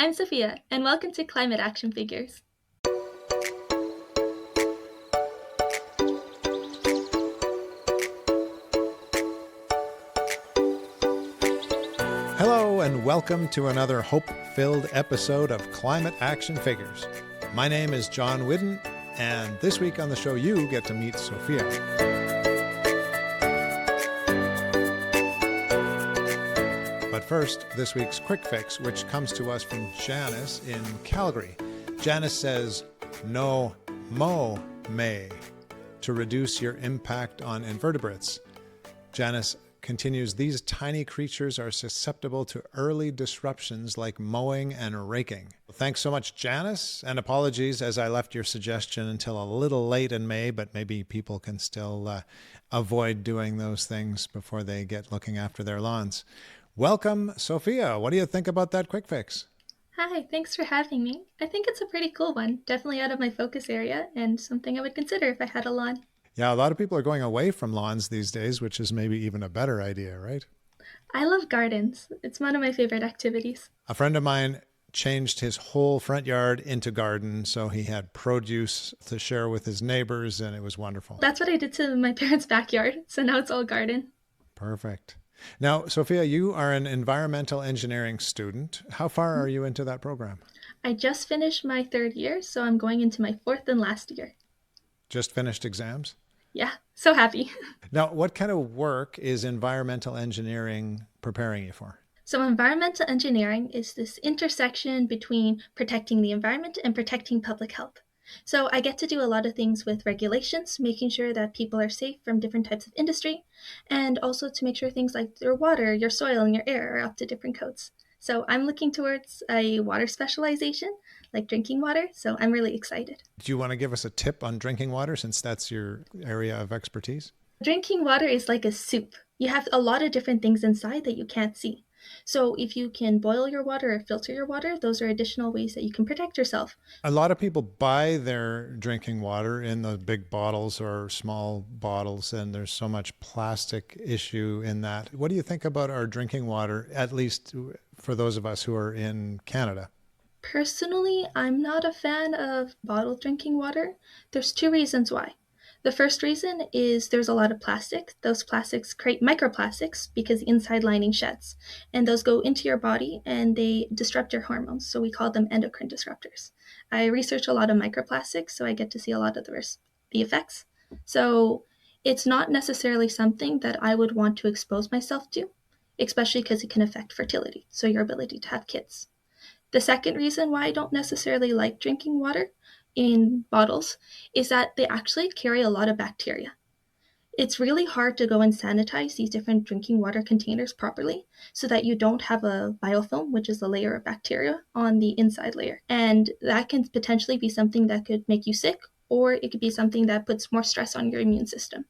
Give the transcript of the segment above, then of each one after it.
I'm Sophia, and welcome to Climate Action Figures. Hello, and welcome to another hope-filled episode of Climate Action Figures. My name is John Whidden, and this week on the show you get to meet Sophia. But first, this week's Quick Fix, which comes to us from Janice in Calgary. Janice says, "No mow May to reduce your impact on invertebrates." Janice continues, "These tiny creatures are susceptible to early disruptions like mowing and raking." Thanks so much, Janice, and apologies as I left your suggestion until a little late in May, but maybe people can still avoid doing those things before they get looking after their lawns. Welcome, Sophia. What do you think about that quick fix? Hi, thanks for having me. I think it's a pretty cool one, definitely out of my focus area, and something I would consider if I had a lawn. Yeah, a lot of people are going away from lawns these days, which is maybe even a better idea, right? I love gardens. It's one of my favorite activities. A friend of mine changed his whole front yard into garden, so he had produce to share with his neighbors, and it was wonderful. That's what I did to my parents' backyard, so now it's all garden. Perfect. Now, Sophia, you are an environmental engineering student. How far are you into that program? I just finished my third year, so I'm going into my fourth and last year. Just finished exams? Yeah, so happy. Now, what kind of work is environmental engineering preparing you for? So environmental engineering is this intersection between protecting the environment and protecting public health. So I get to do a lot of things with regulations, making sure that people are safe from different types of industry, and also to make sure things like your water, your soil, and your air are up to different codes. So I'm looking towards a water specialization, like drinking water, so I'm really excited. Do you want to give us a tip on drinking water since that's your area of expertise? Drinking water is like a soup. You have a lot of different things inside that you can't see. So if you can boil your water or filter your water, those are additional ways that you can protect yourself. A lot of people buy their drinking water in the big bottles or small bottles, and there's so much plastic issue in that. What do you think about our drinking water, at least for those of us who are in Canada? Personally, I'm not a fan of bottled drinking water. There's two reasons why. The first reason is there's a lot of plastic. Those plastics create microplastics because the inside lining sheds, and those go into your body and they disrupt your hormones. So we call them endocrine disruptors. I research a lot of microplastics, so I get to see a lot of the effects. So it's not necessarily something that I would want to expose myself to, especially because it can affect fertility, so your ability to have kids. The second reason why I don't necessarily like drinking water in bottles is that they actually carry a lot of bacteria. It's really hard to go and sanitize these different drinking water containers properly so that you don't have a biofilm, which is a layer of bacteria on the inside layer. And that can potentially be something that could make you sick, or it could be something that puts more stress on your immune system.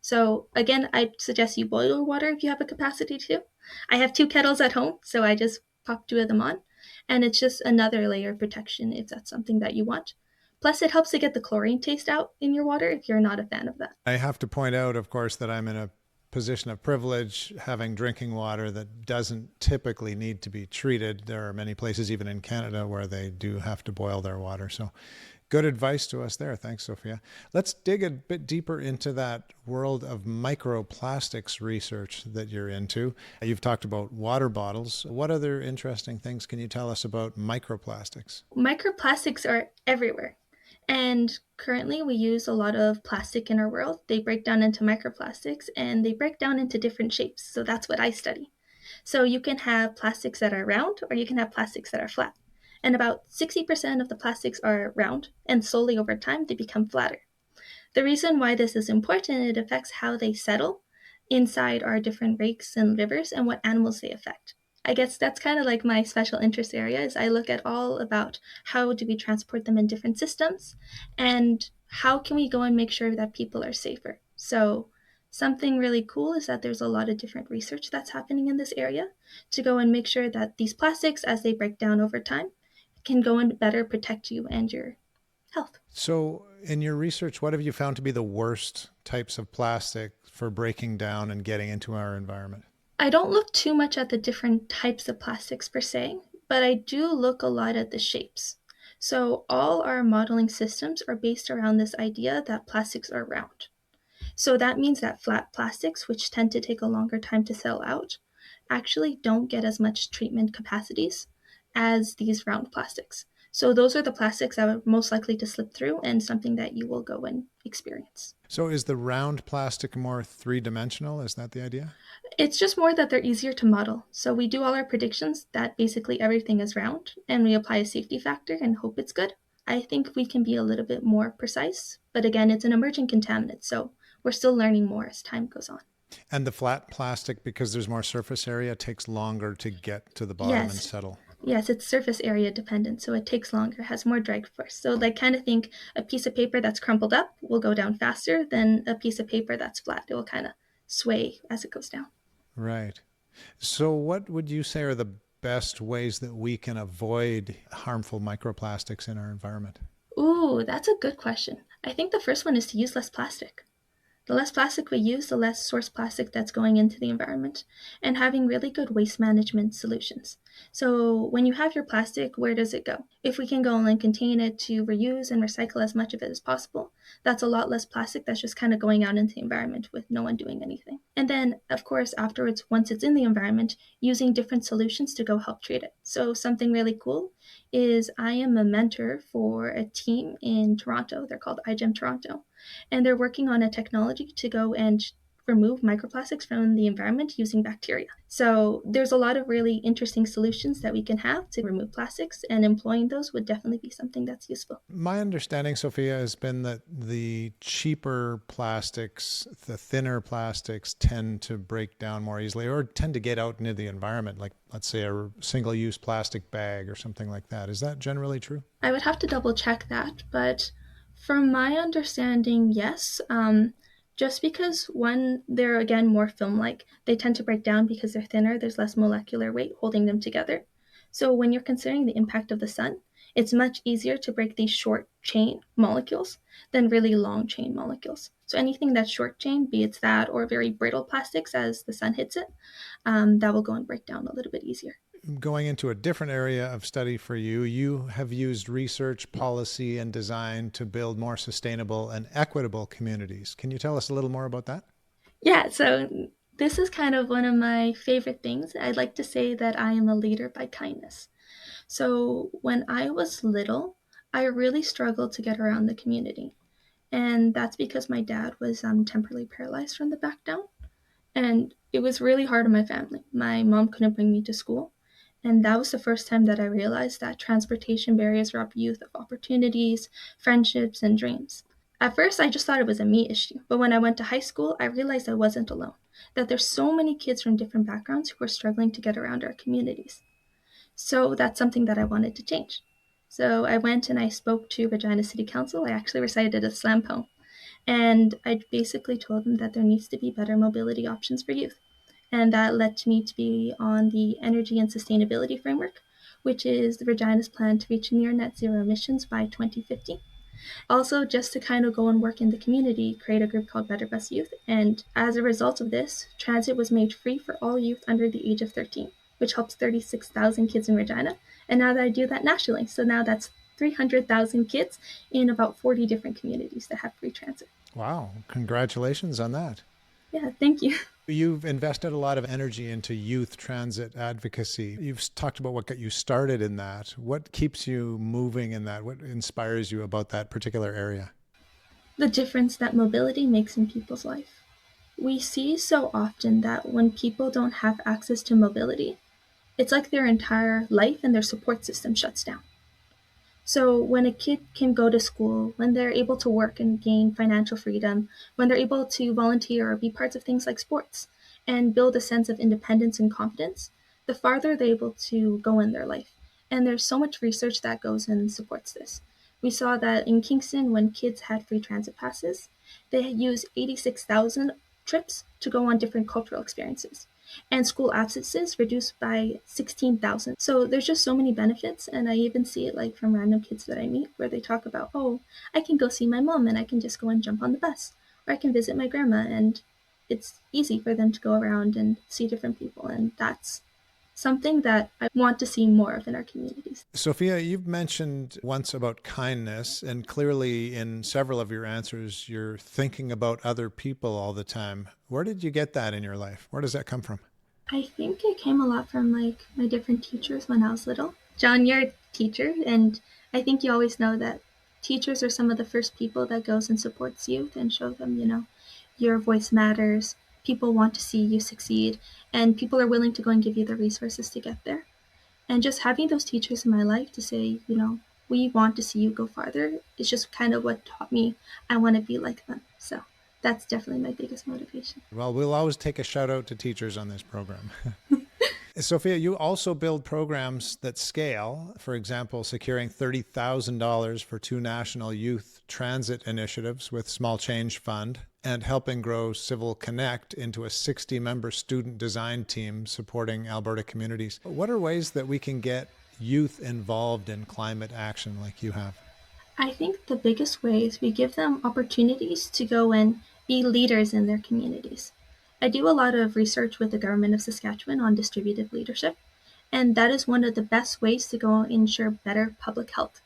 So again, I suggest you boil your water if you have a capacity to. I have two kettles at home, so I just pop two of them on. And it's just another layer of protection if that's something that you want. Plus, it helps to get the chlorine taste out in your water if you're not a fan of that. I have to point out, of course, that I'm in a position of privilege having drinking water that doesn't typically need to be treated. There are many places, even in Canada, where they do have to boil their water. So good advice to us there. Thanks, Sophia. Let's dig a bit deeper into that world of microplastics research that you're into. You've talked about water bottles. What other interesting things can you tell us about microplastics? Microplastics are everywhere. And currently we use a lot of plastic in our world. They break down into microplastics and they break down into different shapes. So that's what I study. So you can have plastics that are round or you can have plastics that are flat. And about 60% of the plastics are round, and slowly over time they become flatter. The reason why this is important, it affects how they settle inside our different lakes and rivers and what animals they affect. I guess that's kind of like my special interest area is I look at all about how do we transport them in different systems and how can we go and make sure that people are safer. So something really cool is that there's a lot of different research that's happening in this area to go and make sure that these plastics, as they break down over time, can go and better protect you and your health. So in your research, what have you found to be the worst types of plastic for breaking down and getting into our environment? I don't look too much at the different types of plastics per se, but I do look a lot at the shapes. So all our modeling systems are based around this idea that plastics are round. So that means that flat plastics, which tend to take a longer time to sell out, actually don't get as much treatment capacities as these round plastics. So those are the plastics that are most likely to slip through and something that you will go and experience. So is the round plastic more three-dimensional? Is that the idea? It's just more that they're easier to model. So we do all our predictions that basically everything is round and we apply a safety factor and hope it's good. I think we can be a little bit more precise, but again, it's an emerging contaminant, so we're still learning more as time goes on. And the flat plastic, because there's more surface area, takes longer to get to the bottom and Yes, settle. yes, it's surface area dependent, so it takes longer, has more drag force. So like kind of think a piece of paper that's crumpled up will go down faster than a piece of paper that's flat. It will kind of sway as it goes down. Right. So what would you say are the best ways that we can avoid harmful microplastics in our environment? Ooh, that's a good question. I think the first one is to use less plastic. The less plastic we use, the less source plastic that's going into the environment, and having really good waste management solutions. So when you have your plastic, where does it go? If we can go and contain it to reuse and recycle as much of it as possible, that's a lot less plastic that's just kind of going out into the environment with no one doing anything. And then, of course, afterwards, once it's in the environment, using different solutions to go help treat it. So something really cool is I am a mentor for a team in Toronto. They're called iGEM Toronto, and they're working on a technology to go and remove microplastics from the environment using bacteria. So there's a lot of really interesting solutions that we can have to remove plastics, and employing those would definitely be something that's useful. My understanding, Sophia, has been that the cheaper plastics, the thinner plastics, tend to break down more easily or tend to get out into the environment, like let's say a single-use plastic bag or something like that. Is that generally true? I would have to double check that, but from my understanding, yes. Just because one, they're again more film-like, they tend to break down because they're thinner, there's less molecular weight holding them together. So when you're considering the impact of the sun, it's much easier to break these short chain molecules than really long chain molecules. So anything that's short chain, be it that or very brittle plastics as the sun hits it, that will go and break down a little bit easier. Going into a different area of study for you, you have used research, policy, and design to build more sustainable and equitable communities. Can you tell us a little more about that? Yeah, so this is kind of one of my favorite things. I'd like to say that I am a leader by kindness. So when I was little, I really struggled to get around the community. And that's because my dad was temporarily paralyzed from the back down. And it was really hard on my family. My mom couldn't bring me to school. And that was the first time that I realized that transportation barriers rob youth of opportunities, friendships, and dreams. At first, I just thought it was a me issue. But when I went to high school, I realized I wasn't alone. That there's so many kids from different backgrounds who are struggling to get around our communities. So that's something that I wanted to change. So I went and I spoke to Regina City Council. I actually recited a slam poem. And I basically told them that there needs to be better mobility options for youth. And that led to me to be on the Energy and Sustainability Framework, which is the Regina's plan to reach near net zero emissions by 2050. Also, just to kind of go and work in the community, create a group called Better Bus Youth. And as a result of this, transit was made free for all youth under the age of 13, which helps 36,000 kids in Regina. And now that I do that nationally, so now that's 300,000 kids in about 40 different communities that have free transit. Wow, congratulations on that. Yeah, thank you. You've invested a lot of energy into youth transit advocacy. You've talked about what got you started in that. What keeps you moving in that? What inspires you about that particular area? The difference that mobility makes in people's life. We see so often that when people don't have access to mobility, it's like their entire life and their support system shuts down. So when a kid can go to school, when they're able to work and gain financial freedom, when they're able to volunteer or be parts of things like sports and build a sense of independence and confidence, the farther they're able to go in their life. And there's so much research that goes and supports this. We saw that in Kingston, when kids had free transit passes, they used 86,000 trips to go on different cultural experiences, and school absences reduced by 16,000. So there's just so many benefits, and I even see it like from random kids that I meet where they talk about, oh, I can go see my mom and I can just go and jump on the bus, or I can visit my grandma, and it's easy for them to go around and see different people, and that's something that I want to see more of in our communities. Sophia, you've mentioned once about kindness, and clearly in several of your answers, you're thinking about other people all the time. Where did you get that in your life? Where does that come from? I think it came a lot from like my different teachers when I was little. John, you're a teacher, and I think you always know that teachers are some of the first people that goes and supports youth and show them, your voice matters. People want to see you succeed, and people are willing to go and give you the resources to get there. And just having those teachers in my life to say, we want to see you go farther is just kind of what taught me I want to be like them. So that's definitely my biggest motivation. Well, we'll always take a shout out to teachers on this program. Sophia, you also build programs that scale, for example, securing $30,000 for 2 national youth transit initiatives with Small Change Fund, and helping grow Civil Connect into a 60-member student design team supporting Alberta communities. What are ways that we can get youth involved in climate action like you have? I think the biggest way is we give them opportunities to go and be leaders in their communities. I do a lot of research with the government of Saskatchewan on distributive leadership, and that is one of the best ways to go and ensure better public health.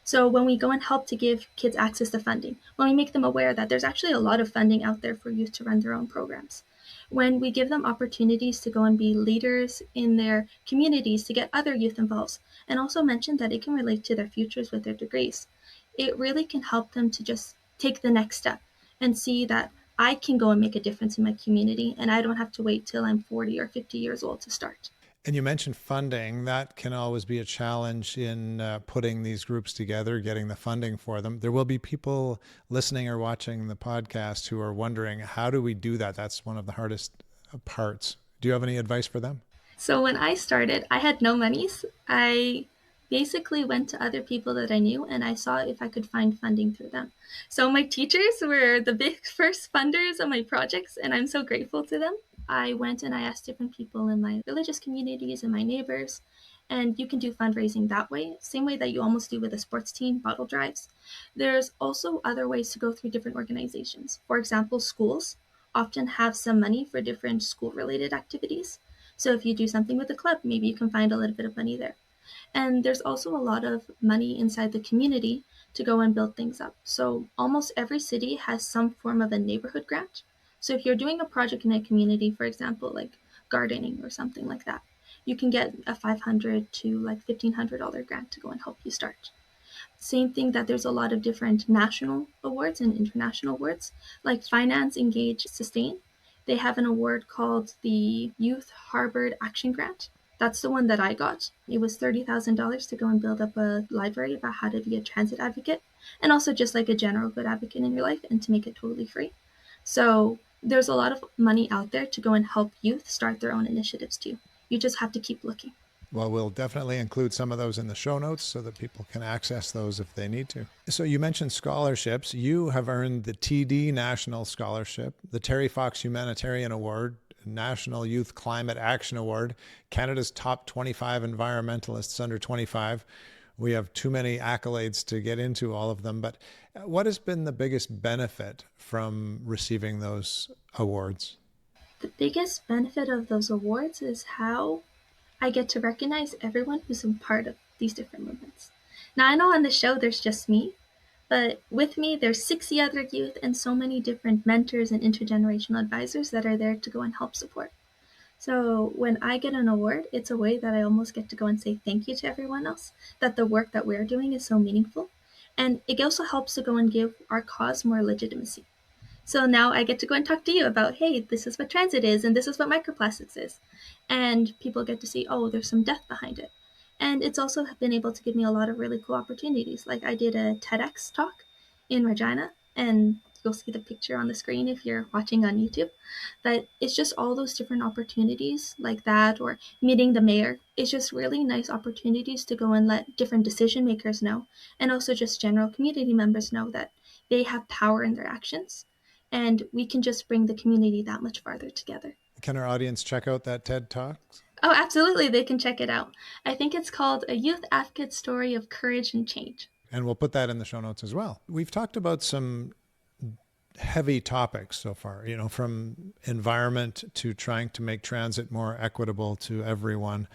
So when we go and help to give kids access to funding, when we make them aware that there's actually a lot of funding out there for youth to run their own programs, when we give them opportunities to go and be leaders in their communities to get other youth involved, and also mention that it can relate to their futures with their degrees, it really can help them to just take the next step and see that I can go and make a difference in my community and I don't have to wait till I'm 40 or 50 years old to start. And you mentioned funding. That can always be a challenge in putting these groups together, getting the funding for them. There will be people listening or watching the podcast who are wondering, how do we do that? That's one of the hardest parts. Do you have any advice for them? So when I started, I had no monies. I basically went to other people that I knew and I saw if I could find funding through them. So my teachers were the big first funders of my projects, and I'm so grateful to them. I went and I asked different people in my religious communities and my neighbors, and you can do fundraising that way, same way that you almost do with a sports team, bottle drives. There's also other ways to go through different organizations. For example, schools often have some money for different school-related activities. So if you do something with a club, maybe you can find a little bit of money there. And there's also a lot of money inside the community to go and build things up. So almost every city has some form of a neighborhood grant. So if you're doing a project in a community, for example, like gardening or something like that, you can get a $500 to like $1,500 grant to go and help you start. Same thing that there's a lot of different national awards and international awards, like Finance, Engage, Sustain. They have an award called the Youth Harbored Action Grant. That's the one that I got. It was $30,000 to go and build up a library about how to be a transit advocate, and also just like a general good advocate in your life, and to make it totally free. So there's a lot of money out there to go and help youth start their own initiatives too. You just have to keep looking. Well, we'll definitely include some of those in the show notes so that people can access those if they need to. So you mentioned scholarships. You have earned the TD National Scholarship, the Terry Fox Humanitarian Award, National Youth Climate Action Award, Canada's top 25 environmentalists under 25. We have too many accolades to get into all of them, but what has been the biggest benefit from receiving those awards? The biggest benefit of those awards is how I get to recognize everyone who's a part of these different movements. Now, I know on the show there's just me, but with me there's 60 other youth and so many different mentors and intergenerational advisors that are there to go and help support. So when I get an award, it's a way that I almost get to go and say thank you to everyone else, that the work that we're doing is so meaningful. And it also helps to go and give our cause more legitimacy. So now I get to go and talk to you about, hey, this is what transit is, and this is what microplastics is. And people get to see, oh, there's some depth behind it. And it's also been able to give me a lot of really cool opportunities. Like I did a TEDx talk in Regina, and you'll see the picture on the screen if you're watching on YouTube. But it's just all those different opportunities like that, or meeting the mayor. It's just really nice opportunities to go and let different decision makers know, and also just general community members know that they have power in their actions, and we can just bring the community that much farther together. Can our audience check out that TED Talk? Oh, absolutely. They can check it out. I think it's called A Youth Advocate Story of Courage and Change. And we'll put that in the show notes as well. We've talked about some heavy topics so far, from environment to trying to make transit more equitable to everyone.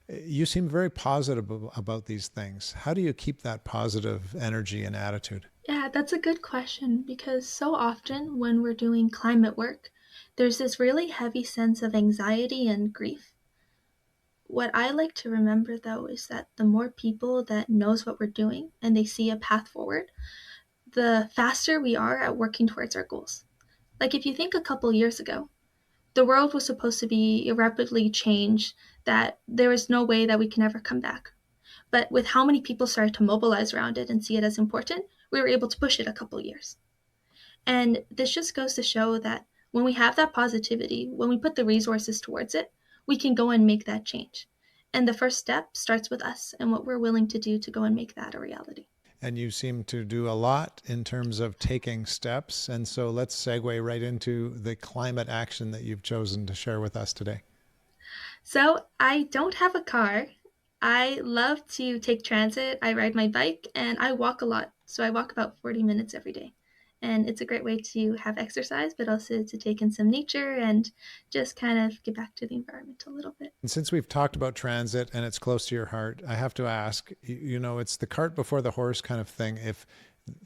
You seem very positive about these things. How do you keep that positive energy and attitude? Yeah, that's a good question because so often when we're doing climate work, there's this really heavy sense of anxiety and grief. What I like to remember though is that the more people that knows what we're doing and they see a path forward, the faster we are at working towards our goals. Like if you think a couple years ago, the world was supposed to be irreparably changed, that there is no way that we can ever come back. But with how many people started to mobilize around it and see it as important, we were able to push it a couple years. And this just goes to show that when we have that positivity, when we put the resources towards it, we can go and make that change. And the first step starts with us and what we're willing to do to go and make that a reality. And you seem to do a lot in terms of taking steps. And so let's segue right into the climate action that you've chosen to share with us today. So I don't have a car. I love to take transit. I ride my bike and I walk a lot. So I walk about 40 minutes every day. And it's a great way to have exercise, but also to take in some nature and just kind of get back to the environment a little bit. And since we've talked about transit and it's close to your heart, I have to ask, it's the cart before the horse kind of thing. If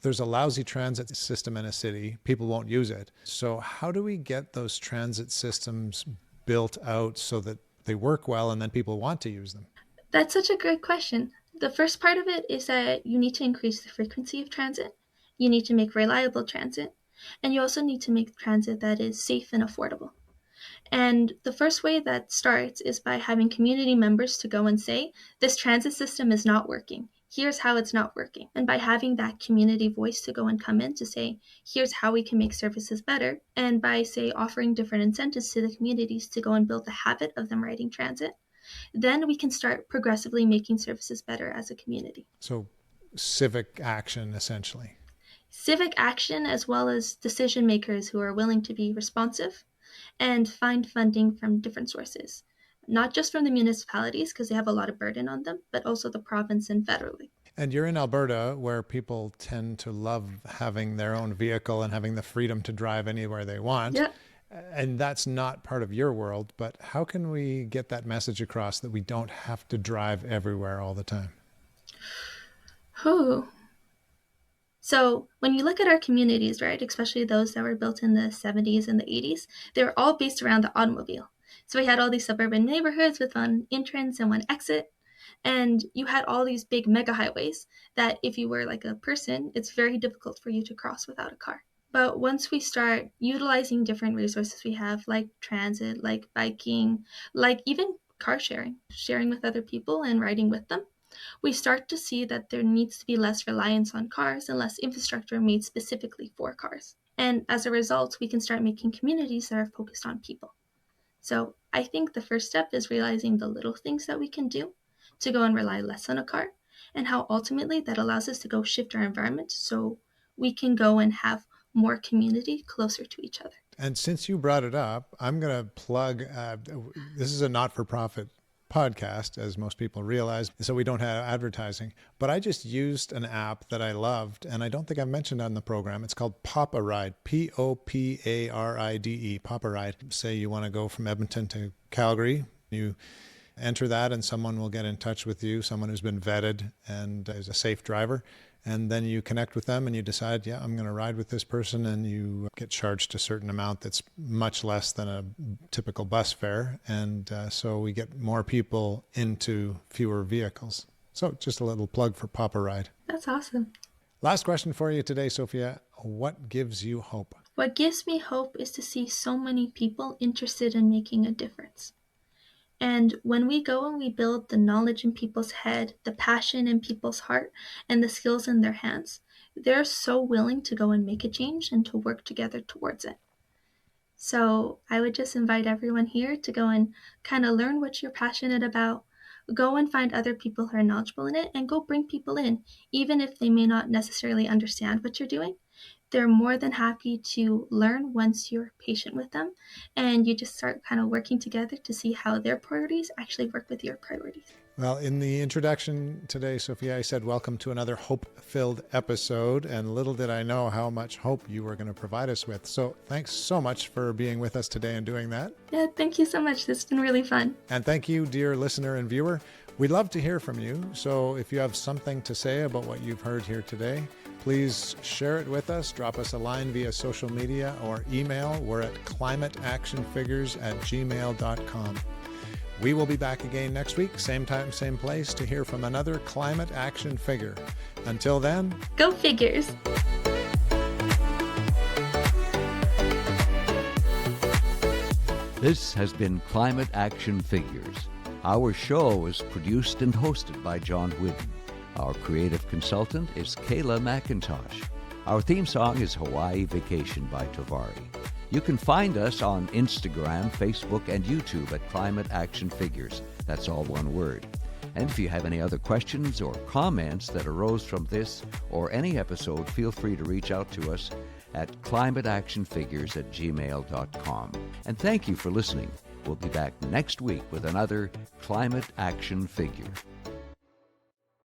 there's a lousy transit system in a city, people won't use it. So how do we get those transit systems built out so that they work well and then people want to use them? That's such a great question. The first part of it is that you need to increase the frequency of transit. You need to make reliable transit. And you also need to make transit that is safe and affordable. And the first way that starts is by having community members to go and say, this transit system is not working. Here's how it's not working. And by having that community voice to go and come in to say, here's how we can make services better. And by, say, offering different incentives to the communities to go and build the habit of them riding transit, then we can start progressively making services better as a community. So civic action, essentially. Civic action, as well as decision makers who are willing to be responsive and find funding from different sources, not just from the municipalities because they have a lot of burden on them, but also the province and federally. And you're in Alberta, where people tend to love having their own vehicle and having the freedom to drive anywhere they want. Yeah. And that's not part of your world, but how can we get that message across that we don't have to drive everywhere all the time? Oh. So when you look at our communities, right, especially those that were built in the 70s and the 80s, they were all based around the automobile. So we had all these suburban neighborhoods with one entrance and one exit. And you had all these big mega highways that if you were like a person, it's very difficult for you to cross without a car. But once we start utilizing different resources we have, like transit, like biking, like even car sharing, sharing with other people and riding with them, we start to see that there needs to be less reliance on cars and less infrastructure made specifically for cars. And as a result, we can start making communities that are focused on people. So I think the first step is realizing the little things that we can do to go and rely less on a car, and how ultimately that allows us to go shift our environment so we can go and have more community closer to each other. And since you brought it up, I'm going to plug this is a not for profit podcast, as most people realize, so we don't have advertising. But I just used an app that I loved, and I don't think I've mentioned on the program. It's called Poparide, Poparide, Poparide. Say you want to go from Edmonton to Calgary, you enter that and someone will get in touch with you, someone who's been vetted and is a safe driver. And then you connect with them and you decide, yeah, I'm going to ride with this person, and you get charged a certain amount that's much less than a typical bus fare. And so we get more people into fewer vehicles. So just a little plug for Papa Ride. That's awesome. Last question for you today, Sophia. What gives you hope? What gives me hope is to see so many people interested in making a difference. And when we go and we build the knowledge in people's head, the passion in people's heart, and the skills in their hands, they're so willing to go and make a change and to work together towards it. So I would just invite everyone here to go and kind of learn what you're passionate about, go and find other people who are knowledgeable in it, and go bring people in, even if they may not necessarily understand what you're doing. They're more than happy to learn once you're patient with them and you just start kind of working together to see how their priorities actually work with your priorities. Well, in the introduction today, Sophia, I said welcome to another hope-filled episode, and little did I know how much hope you were going to provide us with. So thanks so much for being with us today and doing that. Yeah, thank you so much. This has been really fun. And thank you, dear listener and viewer. We'd love to hear from you. So if you have something to say about what you've heard here today, please share it with us. Drop us a line via social media or email. We're at climateactionfigures@gmail.com. We will be back again next week, same time, same place, to hear from another climate action figure. Until then, go figures. This has been Climate Action Figures. Our show is produced and hosted by John Whidden. Our creative consultant is Kayla McIntosh. Our theme song is Hawaii Vacation by Tavari. You can find us on Instagram, Facebook, and YouTube at Climate Action Figures. That's all one word. And if you have any other questions or comments that arose from this or any episode, feel free to reach out to us at climateactionfigures@gmail.com. And thank you for listening. We'll be back next week with another Climate Action Figure.